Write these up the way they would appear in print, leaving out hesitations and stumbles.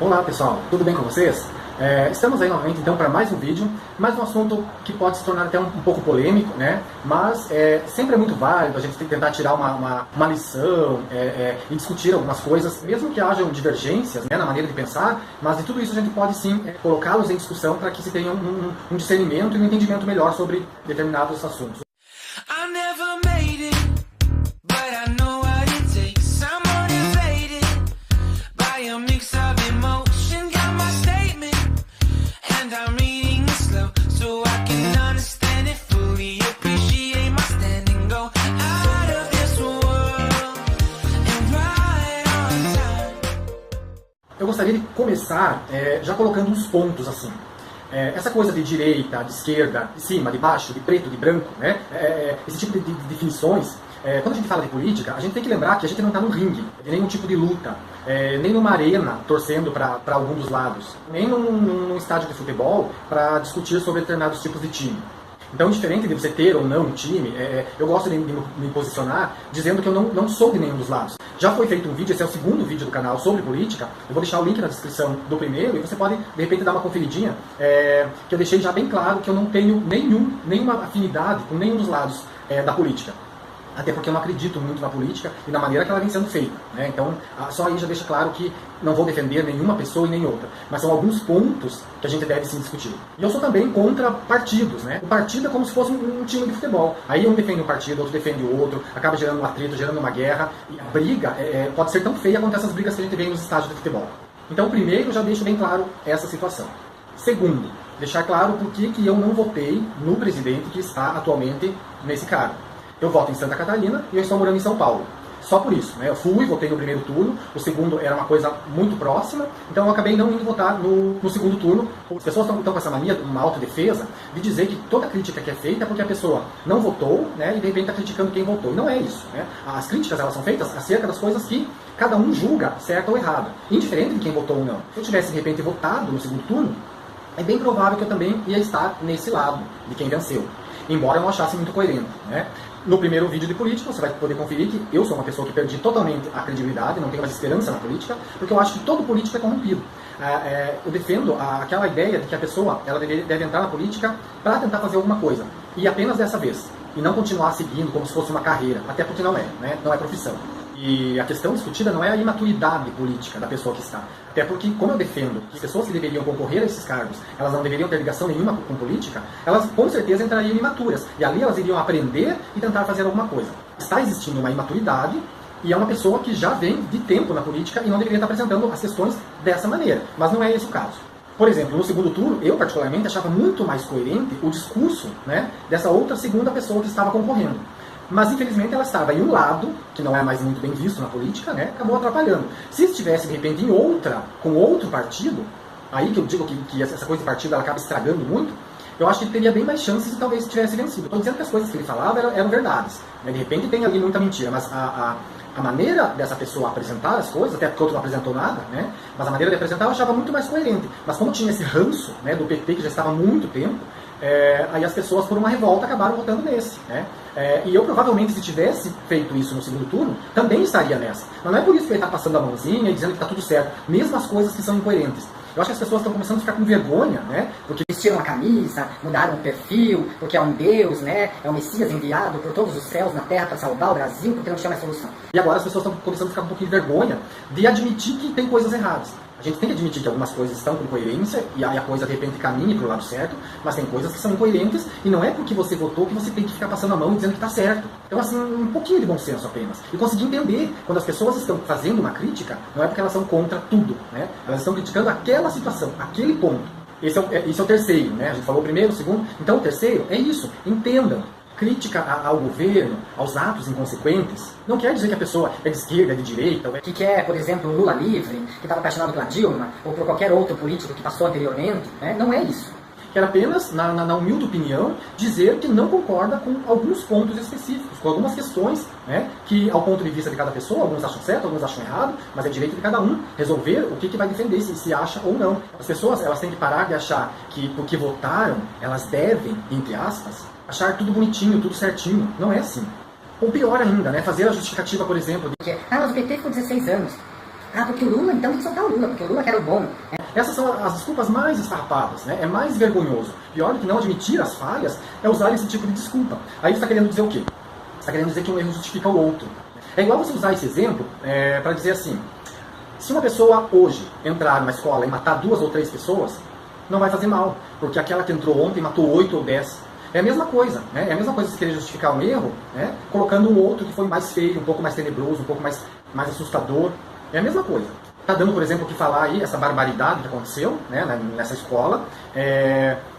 Olá pessoal, tudo bem com vocês? Estamos aí novamente então para mais um vídeo, mais um assunto que pode se tornar até um pouco polêmico, né? Mas sempre é muito válido a gente tentar tirar uma lição e discutir algumas coisas, mesmo que hajam divergências, né, na maneira de pensar, mas de tudo isso a gente pode sim colocá-los em discussão para que se tenha um discernimento e um entendimento melhor sobre determinados assuntos. Eu gostaria de começar já colocando uns pontos assim. Essa coisa de direita, de esquerda, de cima, de baixo, de preto, de branco, né? Esse tipo de definições, quando a gente fala de política, a gente tem que lembrar que a gente não está no ringue, de nenhum tipo de luta, nem numa arena torcendo para algum dos lados, nem num estádio de futebol para discutir sobre determinados tipos de time. Então, diferente de você ter ou não um time, eu gosto de me posicionar dizendo que eu não sou de nenhum dos lados. Já foi feito um vídeo, esse é o segundo vídeo do canal sobre política, eu vou deixar o link na descrição do primeiro e você pode, de repente, dar uma conferidinha, que eu deixei já bem claro que eu não tenho nenhuma afinidade com nenhum dos lados da política. Até porque eu não acredito muito na política e na maneira que ela vem sendo feita, né? Então, só aí já deixa claro que não vou defender nenhuma pessoa e nem outra. Mas são alguns pontos que a gente deve sim discutir. E eu sou também contra partidos, né? O partido é como se fosse um time de futebol. Aí um defende um partido, outro defende o outro, acaba gerando um atrito, gerando uma guerra. E a briga pode ser tão feia quanto essas brigas que a gente vê nos estádios de futebol. Então, primeiro, já deixo bem claro essa situação. Segundo, deixar claro por que eu não votei no presidente que está atualmente nesse cargo. Eu voto em Santa Catarina e eu estou morando em São Paulo. Só por isso, né? Eu fui, votei no primeiro turno, o segundo era uma coisa muito próxima, então eu acabei não indo votar no segundo turno. As pessoas estão com essa mania, uma autodefesa, de dizer que toda crítica que é feita é porque a pessoa não votou, né? E de repente está criticando quem votou. E não é isso, né? As críticas elas são feitas acerca das coisas que cada um julga certo ou errado, indiferente de quem votou ou não. Se eu tivesse de repente votado no segundo turno, é bem provável que eu também ia estar nesse lado de quem venceu, embora eu não achasse muito coerente, né? No primeiro vídeo de política, você vai poder conferir que eu sou uma pessoa que perdi totalmente a credibilidade, não tenho mais esperança na política, porque eu acho que todo político é corrompido. Eu defendo aquela ideia de que a pessoa ela deve entrar na política para tentar fazer alguma coisa, e apenas dessa vez, e não continuar seguindo como se fosse uma carreira, até porque não é, né? Não é profissão. E a questão discutida não é a imaturidade política da pessoa que está. Até porque, como eu defendo que as pessoas que deveriam concorrer a esses cargos, elas não deveriam ter ligação nenhuma com política, elas com certeza entrariam imaturas. E ali elas iriam aprender e tentar fazer alguma coisa. Está existindo uma imaturidade e é uma pessoa que já vem de tempo na política e não deveria estar apresentando as questões dessa maneira. Mas não é esse o caso. Por exemplo, no segundo turno, eu particularmente achava muito mais coerente o discurso, né, dessa outra segunda pessoa que estava concorrendo. Mas, infelizmente, ela estava em um lado, que não é mais muito bem visto na política, né? Acabou atrapalhando. Se estivesse, de repente, em outra, com outro partido, aí que eu digo que essa coisa de partido ela acaba estragando muito, eu acho que ele teria bem mais chances e talvez tivesse vencido. Estou dizendo que as coisas que ele falava eram verdades, né? De repente tem ali muita mentira, mas a maneira dessa pessoa apresentar as coisas, até porque o outro não apresentou nada, né? Mas a maneira de apresentar eu achava muito mais coerente. Mas como tinha esse ranço, né, do PT, que já estava há muito tempo, aí as pessoas, por uma revolta, acabaram votando nesse, né? E eu provavelmente, se tivesse feito isso no segundo turno, também estaria nessa. Mas não é por isso que ele está passando a mãozinha e dizendo que está tudo certo. Mesmo as coisas que são incoerentes. Eu acho que as pessoas estão começando a ficar com vergonha, né? Porque vestiram a camisa, mudaram o perfil, porque é um Deus, né? É o Messias enviado por todos os céus na terra para salvar o Brasil, porque não tinha mais solução. E agora as pessoas estão começando a ficar com um pouquinho de vergonha de admitir que tem coisas erradas. A gente tem que admitir que algumas coisas estão com coerência e aí a coisa de repente caminha para o lado certo, mas tem coisas que são incoerentes e não é porque você votou que você tem que ficar passando a mão e dizendo que está certo. Então, assim, um pouquinho de bom senso apenas. E conseguir entender, quando as pessoas estão fazendo uma crítica, não é porque elas são contra tudo, né? Elas estão criticando aquela situação, aquele ponto. Esse é o terceiro, né? A gente falou o primeiro, o segundo. Então, o terceiro é isso. Entendam. Crítica ao governo, aos atos inconsequentes, não quer dizer que a pessoa é de esquerda, é de direita, que quer, por exemplo, Lula livre, que estava apaixonado pela Dilma, ou por qualquer outro político que passou anteriormente, né? Não é isso. Quer apenas, na humilde opinião, dizer que não concorda com alguns pontos específicos, com algumas questões, né, que, ao ponto de vista de cada pessoa, alguns acham certo, alguns acham errado, mas é direito de cada um resolver o que vai defender, se acha ou não. As pessoas elas têm que parar de achar que, porque votaram, elas devem, entre aspas, achar tudo bonitinho, tudo certinho. Não é assim. Ou pior ainda, né, fazer a justificativa, por exemplo, de que mas o PT ficou 16 anos. Ah, porque o Lula, então tem que soltar o Lula, porque o Lula que era o bom. Essas são as desculpas mais esfarrapadas, né? É mais vergonhoso. Pior do que não admitir as falhas é usar esse tipo de desculpa. Aí você está querendo dizer o quê? Você está querendo dizer que um erro justifica o outro. É igual você usar esse exemplo para dizer assim, se uma pessoa hoje entrar numa escola e matar 2 ou 3 pessoas, não vai fazer mal, porque aquela que entrou ontem matou 8 ou 10. É a mesma coisa, né? É a mesma coisa você querer justificar um erro, né? Colocando um outro que foi mais feio, um pouco mais tenebroso, um pouco mais assustador. É a mesma coisa. Está dando, por exemplo, o que falar aí, essa barbaridade que aconteceu, né, nessa escola.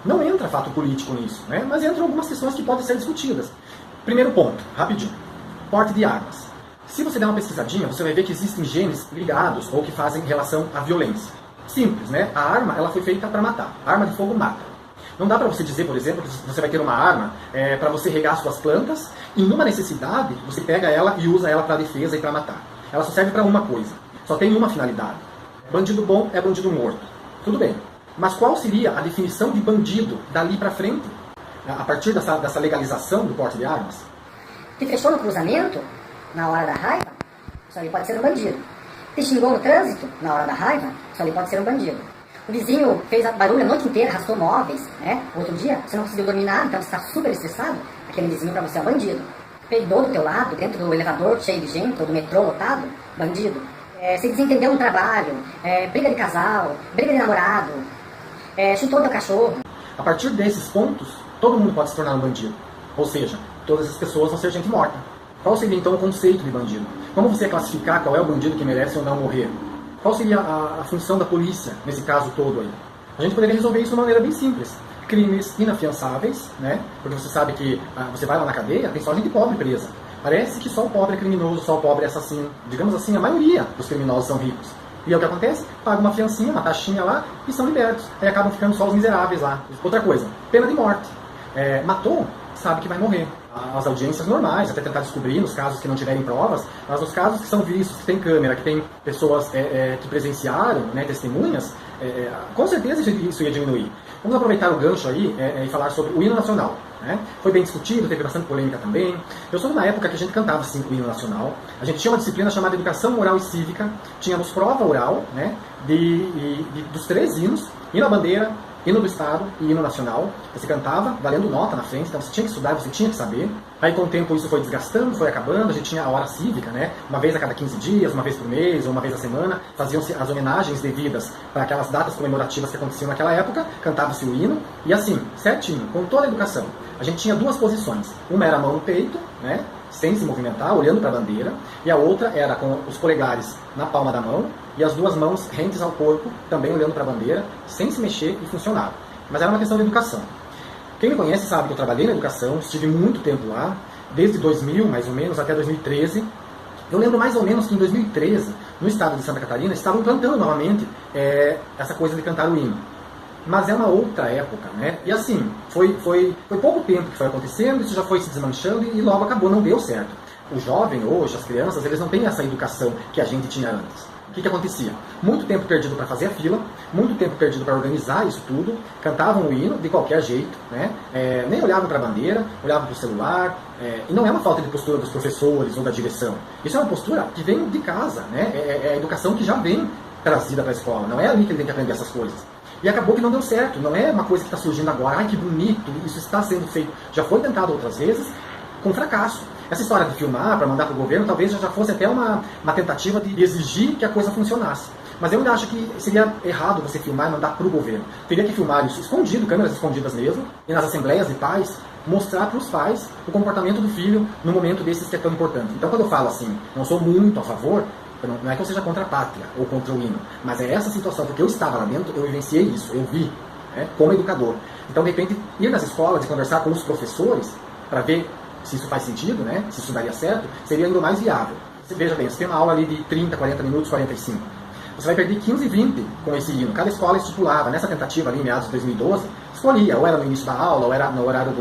Não entra fato político nisso, né? Mas entram algumas questões que podem ser discutidas. Primeiro ponto, rapidinho. Porte de armas. Se você der uma pesquisadinha, você vai ver que existem genes ligados ou que fazem relação à violência. Simples, né? A arma ela foi feita para matar. A arma de fogo mata. Não dá para você dizer, por exemplo, que você vai ter uma arma para você regar suas plantas e numa necessidade você pega ela e usa ela para defesa e para matar. Ela só serve para uma coisa. Só tem uma finalidade. Bandido bom é bandido morto. Tudo bem. Mas qual seria a definição de bandido dali para frente? A partir dessa legalização do porte de armas? Te fechou no cruzamento, na hora da raiva, só ele pode ser um bandido. Te xingou no trânsito, na hora da raiva, só ele pode ser um bandido. O vizinho fez barulho a noite inteira, arrastou móveis, né? Outro dia, você não conseguiu dormir nada, então você está super estressado, aquele vizinho para você é um bandido. Peidou do teu lado, dentro do elevador cheio de gente, ou do metrô lotado, bandido. Se desentendeu no trabalho, briga de casal, briga de namorado, chutou teu cachorro. A partir desses pontos, todo mundo pode se tornar um bandido. Ou seja, todas as pessoas vão ser gente morta. Qual seria então o conceito de bandido? Como você classificar qual é o bandido que merece ou não morrer? Qual seria a função da polícia nesse caso todo aí? A gente poderia resolver isso de uma maneira bem simples. Crimes inafiançáveis, né? Porque você sabe que você vai lá na cadeia, tem só gente pobre presa. Parece que só o pobre é criminoso, só o pobre é assassino. Digamos assim, a maioria dos criminosos são ricos. E é o que acontece? Paga uma fiancinha, uma taxinha lá e são libertos. Aí acabam ficando só os miseráveis lá. Outra coisa, pena de morte. Matou, sabe que vai morrer. As audiências normais, até tentar descobrir nos casos que não tiverem provas, mas nos casos que são vistos, que tem câmera, que tem pessoas que presenciaram, né, testemunhas, com certeza isso ia diminuir. Vamos aproveitar o gancho aí e falar sobre o hino nacional. Né? Foi bem discutido, teve bastante polêmica também. Eu sou de uma época que a gente cantava assim, o hino nacional. A gente tinha uma disciplina chamada Educação Moral e Cívica. Tínhamos prova oral, né, dos 3 hinos, hino à bandeira, hino do Estado e hino nacional. Você cantava, valendo nota na frente, então você tinha que estudar, você tinha que saber. Aí com o tempo isso foi desgastando, foi acabando, a gente tinha a hora cívica, né? Uma vez a cada 15 dias, uma vez por mês, ou uma vez a semana, faziam-se as homenagens devidas para aquelas datas comemorativas que aconteciam naquela época, cantava-se o hino, e assim, certinho, com toda a educação. A gente tinha 2 posições, uma era a mão no peito, né? Sem se movimentar, olhando para a bandeira, e a outra era com os polegares na palma da mão e as 2 mãos rentes ao corpo, também olhando para a bandeira, sem se mexer e funcionava. Mas era uma questão de educação. Quem me conhece sabe que eu trabalhei na educação, estive muito tempo lá, desde 2000 mais ou menos até 2013. Eu lembro mais ou menos que em 2013, no estado de Santa Catarina, estavam implantando novamente essa coisa de cantar o hino. Mas é uma outra época, né? E assim, foi pouco tempo que foi acontecendo, isso já foi se desmanchando e logo acabou, não deu certo. O jovem hoje, as crianças, eles não têm essa educação que a gente tinha antes. O que acontecia? Muito tempo perdido para fazer a fila, muito tempo perdido para organizar isso tudo, cantavam o hino de qualquer jeito, né? Nem olhavam para a bandeira, olhavam para o celular, e não é uma falta de postura dos professores ou da direção. Isso é uma postura que vem de casa, né? É a educação que já vem trazida para a escola, não é ali que ele tem que aprender essas coisas. E acabou que não deu certo, não é uma coisa que está surgindo agora, ai que bonito, isso está sendo feito. Já foi tentado outras vezes, com fracasso. Essa história de filmar para mandar para o governo talvez já fosse até uma tentativa de exigir que a coisa funcionasse. Mas eu ainda acho que seria errado você filmar e mandar para o governo. Teria que filmar isso escondido, câmeras escondidas mesmo, e nas assembleias de pais, mostrar para os pais o comportamento do filho no momento desses que é tão importante. Então quando eu falo assim, não sou muito a favor, não é que eu seja contra a pátria ou contra o hino, mas é essa situação, porque eu estava lá dentro, eu vivenciei isso, eu vi, né, como educador. Então, de repente, ir nas escolas e conversar com os professores para ver se isso faz sentido, né, se isso daria certo, seria ainda mais viável. Você veja bem, você tem uma aula ali de 30, 40 minutos, 45. Você vai perder 15, 20 com esse hino. Cada escola estipulava, nessa tentativa ali, em meados de 2012, escolhia, ou era no início da aula, ou era no horário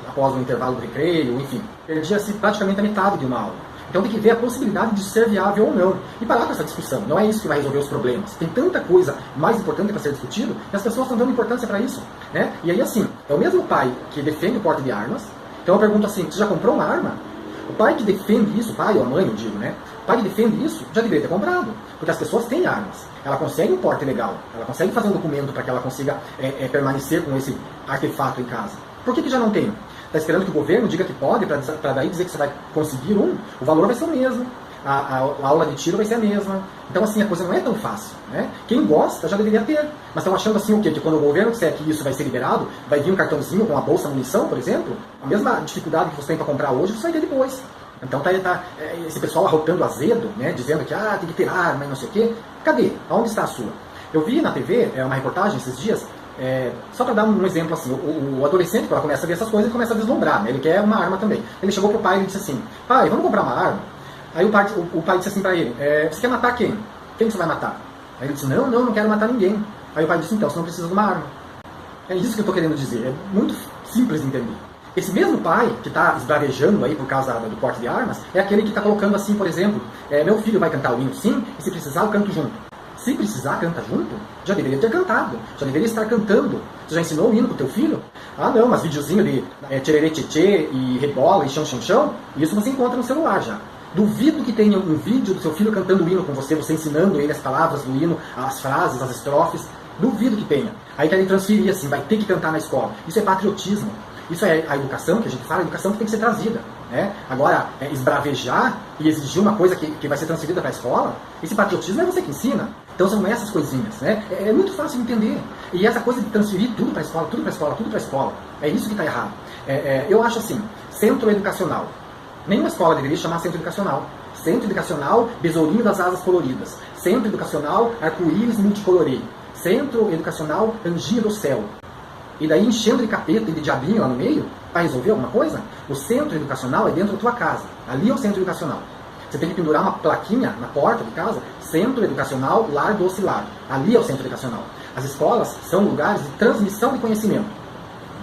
após o intervalo do recreio, enfim. Perdia-se praticamente a metade de uma aula. Então tem que ver a possibilidade de ser viável ou não. E parar com essa discussão. Não é isso que vai resolver os problemas. Tem tanta coisa mais importante para ser discutido que as pessoas estão dando importância para isso. Né? E aí assim, é o mesmo pai que defende o porte de armas. Então eu pergunto assim, você já comprou uma arma? O pai que defende isso, o pai ou a mãe, eu digo, né? O pai que defende isso já deveria ter comprado, porque as pessoas têm armas. Ela consegue um porte legal, ela consegue fazer um documento para que ela consiga permanecer com esse artefato em casa. Por que já não tem? Está esperando que o governo diga que pode, para daí dizer que você vai conseguir o valor vai ser o mesmo, a aula de tiro vai ser a mesma. Então, assim, a coisa não é tão fácil, né? Quem gosta já deveria ter, mas estão achando assim o quê? Que quando o governo disser que isso vai ser liberado, vai vir um cartãozinho com a bolsa munição, por exemplo, a mesma dificuldade que você tem para comprar hoje, você vai ter depois. Então esse pessoal arrotando azedo, né, dizendo que tem que ter arma e não sei o quê. Cadê? Aonde está a sua? Eu vi na TV uma reportagem esses dias, só para dar um exemplo assim, o adolescente, quando começa a ver essas coisas, ele começa a deslumbrar, né? Ele quer uma arma também. Ele chegou pro pai e disse assim, pai, vamos comprar uma arma? Aí o pai disse assim para ele, você quer matar quem? Quem você vai matar? Aí ele disse, não quero matar ninguém. Aí o pai disse, então, você não precisa de uma arma. É isso que eu estou querendo dizer, é muito simples de entender. Esse mesmo pai que está esbravejando aí por causa do porte de armas, é aquele que está colocando assim, por exemplo, meu filho vai cantar o hino sim, e se precisar eu canto junto. Se precisar, canta junto? Já deveria ter cantado, já deveria estar cantando. Você já ensinou o hino pro teu filho? Ah não, mas videozinho de tchererê tchê e rebola e chão chão chão, isso você encontra no celular já. Duvido que tenha um vídeo do seu filho cantando o hino com você ensinando ele as palavras do hino, as frases, as estrofes. Duvido que tenha. Aí querem transferir assim, vai ter que cantar na escola. Isso é patriotismo. Isso é a educação que a gente fala, a educação que tem que ser trazida. Né? Agora, esbravejar e exigir uma coisa que vai ser transferida para a escola, esse patriotismo é você que ensina. Então são essas coisinhas. Né? É muito fácil de entender. E essa coisa de transferir tudo para a escola, tudo para a escola, tudo para a escola, é isso que está errado. Eu acho assim, centro educacional. Nenhuma escola deveria chamar centro educacional. Centro educacional, besourinho das asas coloridas. Centro educacional, arco-íris multicolorê. Centro educacional, anjinho do céu. E daí enchendo de capeta e de diabinho lá no meio, para resolver alguma coisa? O centro educacional é dentro da tua casa. Ali é o centro educacional. Você tem que pendurar uma plaquinha na porta de casa, Centro Educacional Lar do Ocilar. Ali é o centro educacional. As escolas são lugares de transmissão de conhecimento.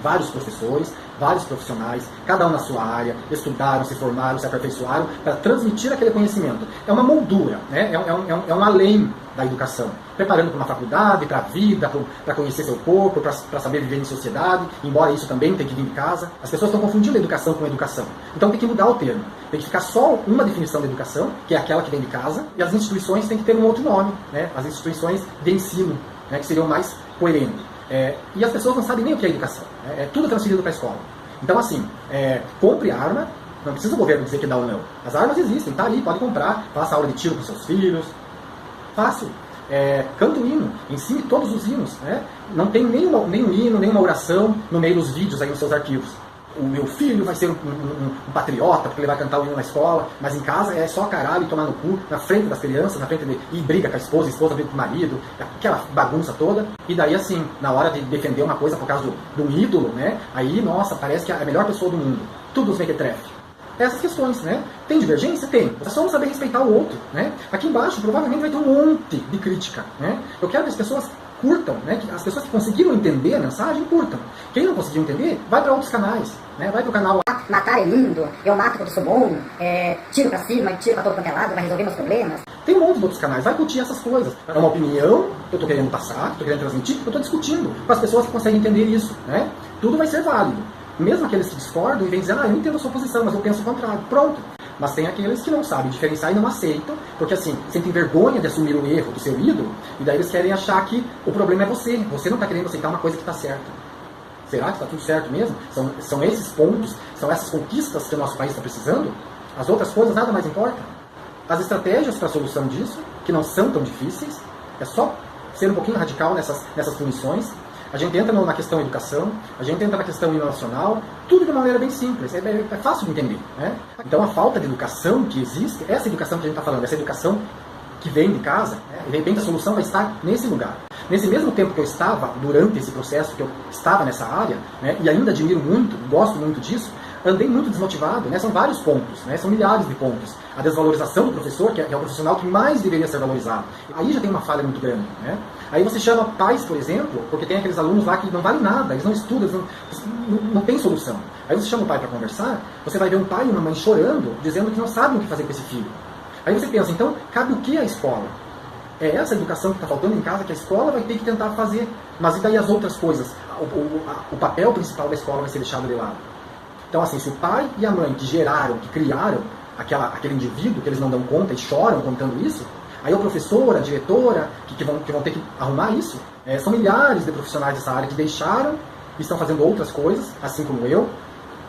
Vários professores, vários profissionais, cada um na sua área, estudaram, se formaram, se aperfeiçoaram para transmitir aquele conhecimento. É uma moldura, né? É um além da educação. Preparando para uma faculdade, para a vida, para conhecer seu corpo, para saber viver em sociedade, embora isso também tenha que vir de casa. As pessoas estão confundindo a educação com a educação. Então tem que mudar o termo. Tem que ficar só uma definição de educação, que é aquela que vem de casa, e as instituições têm que ter um outro nome, né? As instituições de ensino, né? Que seriam mais coerentes. E as pessoas não sabem nem o que é educação. É tudo transferido para a escola. Então, assim, compre arma, não precisa o governo dizer que dá ou não. As armas existem, tá ali, pode comprar, faça aula de tiro com seus filhos. Fácil. Canta o hino, ensine todos os hinos. Né? Não tem nenhum hino, nenhuma oração no meio dos vídeos aí nos seus arquivos. O meu filho vai ser um patriota, porque ele vai cantar o hino na escola, mas em casa é só caralho e tomar no cu, na frente das crianças, na frente e briga com a esposa briga com o marido, aquela bagunça toda. E daí, assim, na hora de defender uma coisa por causa de um ídolo, né? Aí, nossa, parece que é a melhor pessoa do mundo. Tudo os mequetrefe. Essas questões, né? Tem divergência? Tem. É só não saber respeitar o outro, né? Aqui embaixo, provavelmente, vai ter um monte de crítica, né? Eu quero que as pessoas curtam, né? Que as pessoas que conseguiram entender a mensagem, curtam. Quem não conseguiu entender, vai para outros canais, né? Vai para o canal Matar é lindo, eu mato porque sou bom, tiro pra cima, tiro pra todo quanto é lado, vai resolver meus problemas. Tem um monte de outros canais, vai curtir essas coisas. É uma opinião que eu estou querendo passar, que estou querendo transmitir, que eu estou discutindo com as pessoas que conseguem entender isso, né? Tudo vai ser válido. Mesmo aqueles que discordam e vêm dizer, eu não entendo a sua posição, mas eu penso o contrário. Pronto. Mas tem aqueles que não sabem diferenciar e não aceitam, porque assim, sentem vergonha de assumir o erro do seu ídolo, e daí eles querem achar que o problema é você. Você não está querendo aceitar uma coisa que está certa. Será que está tudo certo mesmo? São esses pontos, são essas conquistas que o nosso país está precisando? As outras coisas nada mais importa. As estratégias para a solução disso, que não são tão difíceis, é só ser um pouquinho radical nessas punições. A gente entra na questão educação, a gente entra na questão nacional, tudo de uma maneira bem simples, é fácil de entender. Né? Então a falta de educação que existe, essa educação que a gente está falando, essa educação que vem de casa, né? De repente a solução vai estar nesse lugar. Nesse mesmo tempo que eu estava, durante esse processo, que eu estava nessa área, né? E ainda admiro muito, gosto muito disso, andei muito desmotivado, né? São vários pontos, né? São milhares de pontos. A desvalorização do professor, que é o profissional que mais deveria ser valorizado. Aí já tem uma falha muito grande. Né? Aí você chama pais, por exemplo, porque tem aqueles alunos lá que não valem nada, eles não estudam, eles não tem solução. Aí você chama o pai para conversar, você vai ver um pai e uma mãe chorando, dizendo que não sabem o que fazer com esse filho. Aí você pensa, então, cabe o que à escola? É essa educação que está faltando em casa que a escola vai ter que tentar fazer. Mas e daí as outras coisas? O papel principal da escola vai ser deixado de lado. Então, assim, se o pai e a mãe que geraram, que criaram aquele indivíduo, que eles não dão conta e choram contando isso, aí o professor, a diretora, que vão ter que arrumar isso, são milhares de profissionais dessa área que deixaram e estão fazendo outras coisas, assim como eu.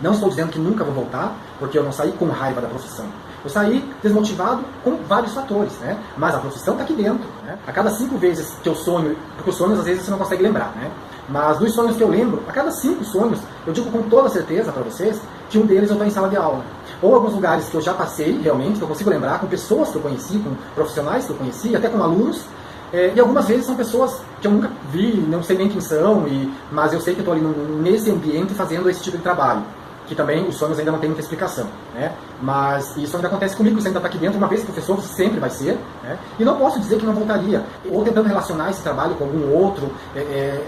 Não estou dizendo que nunca vou voltar, porque eu não saí com raiva da profissão. Eu saí desmotivado com vários fatores, né? Mas a profissão está aqui dentro, né? A cada 5 vezes que eu sonho, porque os sonhos às vezes você não consegue lembrar, né? Mas dos sonhos que eu lembro, a cada 5 sonhos, eu digo com toda certeza para vocês que um deles eu estou em sala de aula. Ou alguns lugares que eu já passei, realmente, que eu consigo lembrar, com pessoas que eu conheci, com profissionais que eu conheci, até com alunos. E algumas vezes são pessoas que eu nunca vi, não sei nem quem são, mas eu sei que eu estou ali nesse ambiente fazendo esse tipo de trabalho. Que também os sonhos ainda não têm muita explicação, né? Mas isso ainda acontece comigo, você ainda está aqui dentro, uma vez professor, você sempre vai ser, né? E não posso dizer que não voltaria, ou tentando relacionar esse trabalho com algum outro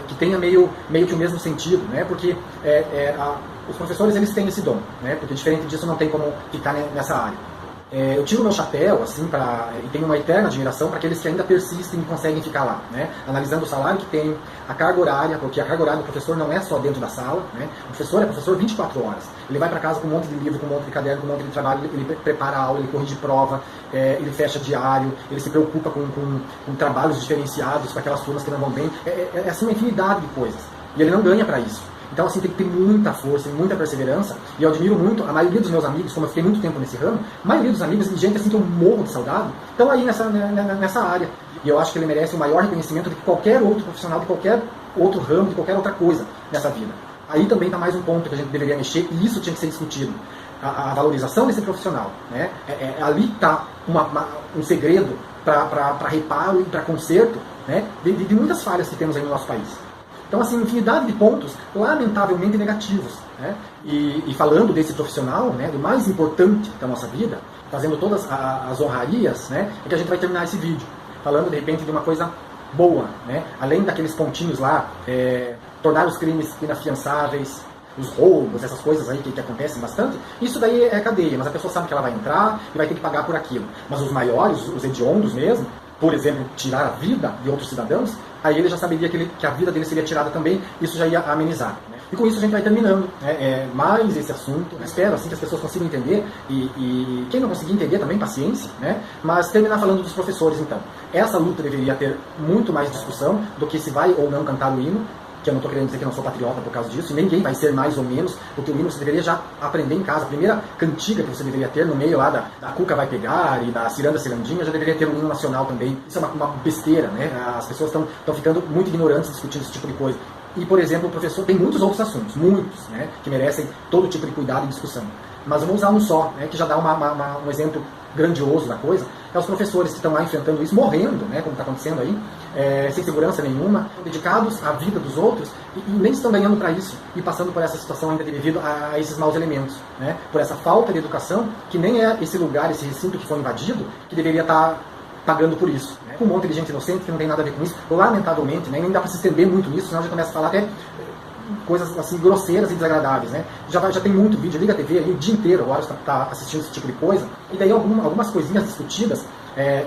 que tenha meio que o mesmo sentido, né? Porque os professores, eles têm esse dom, né? Porque diferente disso não tem como ficar nessa área. Eu tiro meu chapéu, assim, e tenho uma eterna admiração para aqueles que ainda persistem e conseguem ficar lá, né? Analisando o salário que tem, a carga horária, porque a carga horária do professor não é só dentro da sala, né? O professor é professor 24 horas. Ele vai para casa com um monte de livro, com um monte de caderno, com um monte de trabalho, ele prepara a aula, ele corrige prova, ele fecha diário, ele se preocupa com trabalhos diferenciados para aquelas turmas que não vão bem. É assim, uma infinidade de coisas. E ele não ganha para isso. Então, assim, tem que ter muita força e muita perseverança. E eu admiro muito a maioria dos meus amigos, como eu fiquei muito tempo nesse ramo, a maioria dos amigos e gente assim que eu morro de saudade, estão aí nessa área. E eu acho que ele merece um maior reconhecimento do que qualquer outro profissional, de qualquer outro ramo, de qualquer outra coisa nessa vida. Aí também está mais um ponto que a gente deveria mexer, e isso tinha que ser discutido. A valorização desse profissional, né? Ali está um segredo para reparo e para conserto, né? de muitas falhas que temos aí no nosso país. Então, assim, infinidade de pontos lamentavelmente negativos, né? E falando desse profissional, né, do mais importante da nossa vida, fazendo todas as honrarias, né, é que a gente vai terminar esse vídeo, falando de repente de uma coisa boa, né? Além daqueles pontinhos lá, tornar os crimes inafiançáveis, os roubos, essas coisas aí que acontecem bastante, isso daí é cadeia, mas a pessoa sabe que ela vai entrar e vai ter que pagar por aquilo. Mas os maiores, os hediondos mesmo, por exemplo, tirar a vida de outros cidadãos, aí ele já saberia que a vida dele seria tirada também, isso já ia amenizar, né? E com isso a gente vai terminando, né? Mais esse assunto. Espero assim que as pessoas consigam entender, e quem não conseguir entender também, paciência, né? Mas terminar falando dos professores, então. Essa luta deveria ter muito mais discussão do que se vai ou não cantar o hino, que eu não estou querendo dizer que eu não sou patriota por causa disso, e ninguém vai ser mais ou menos, porque o hino você deveria já aprender em casa. A primeira cantiga que você deveria ter no meio lá da Cuca Vai Pegar e da Ciranda Cirandinha, já deveria ter um hino nacional também. Isso é uma besteira, né? As pessoas estão ficando muito ignorantes discutindo esse tipo de coisa. E, por exemplo, o professor tem muitos outros assuntos, muitos, né? Que merecem todo tipo de cuidado e discussão. Mas eu vou usar um só, né? Que já dá um exemplo grandioso da coisa. É os professores que estão lá enfrentando isso, morrendo, né, como está acontecendo aí, sem segurança nenhuma, dedicados à vida dos outros, e nem estão ganhando para isso, e passando por essa situação ainda devido a esses maus elementos, né, por essa falta de educação, que nem é esse lugar, esse recinto que foi invadido, que deveria estar pagando por isso, né, com um monte de gente inocente que não tem nada a ver com isso, lamentavelmente, né, nem dá para se estender muito nisso, senão já começa a falar até coisas assim grosseiras e desagradáveis, né? Já tem muito vídeo, liga a TV ali o dia inteiro, agora está assistindo esse tipo de coisa, e daí algumas coisinhas discutidas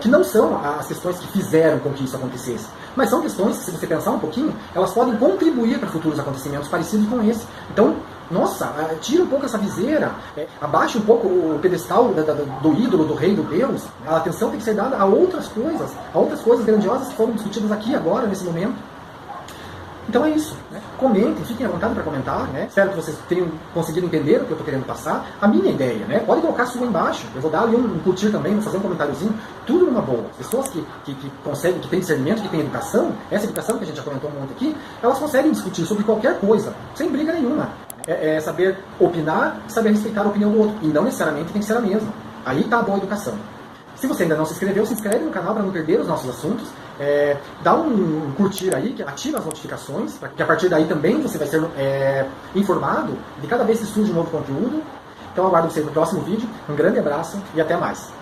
que não são as questões que fizeram com que isso acontecesse, mas são questões que, se você pensar um pouquinho, elas podem contribuir para futuros acontecimentos parecidos com esse. Então, nossa, tira um pouco essa viseira, abaixa um pouco o pedestal do ídolo, do rei, do Deus. A atenção tem que ser dada a outras coisas grandiosas que foram discutidas aqui agora, nesse momento. Então é isso, né? Comentem, fiquem à vontade para comentar, né? Espero que vocês tenham conseguido entender o que eu estou querendo passar. A minha ideia, né? Pode colocar a sua embaixo. Eu vou dar ali um curtir também, vou fazer um comentáriozinho. Tudo numa boa. Pessoas que conseguem, que têm discernimento, que têm educação, essa educação que a gente já comentou um monte aqui, elas conseguem discutir sobre qualquer coisa, sem briga nenhuma. É saber opinar e saber respeitar a opinião do outro. E não necessariamente tem que ser a mesma. Aí está a boa educação. Se você ainda não se inscreveu, se inscreve no canal para não perder os nossos assuntos. Dá um curtir aí, que ativa as notificações, para que a partir daí também você vai ser informado de cada vez que surge um novo conteúdo. Então aguardo vocês no próximo vídeo. Um grande abraço e até mais.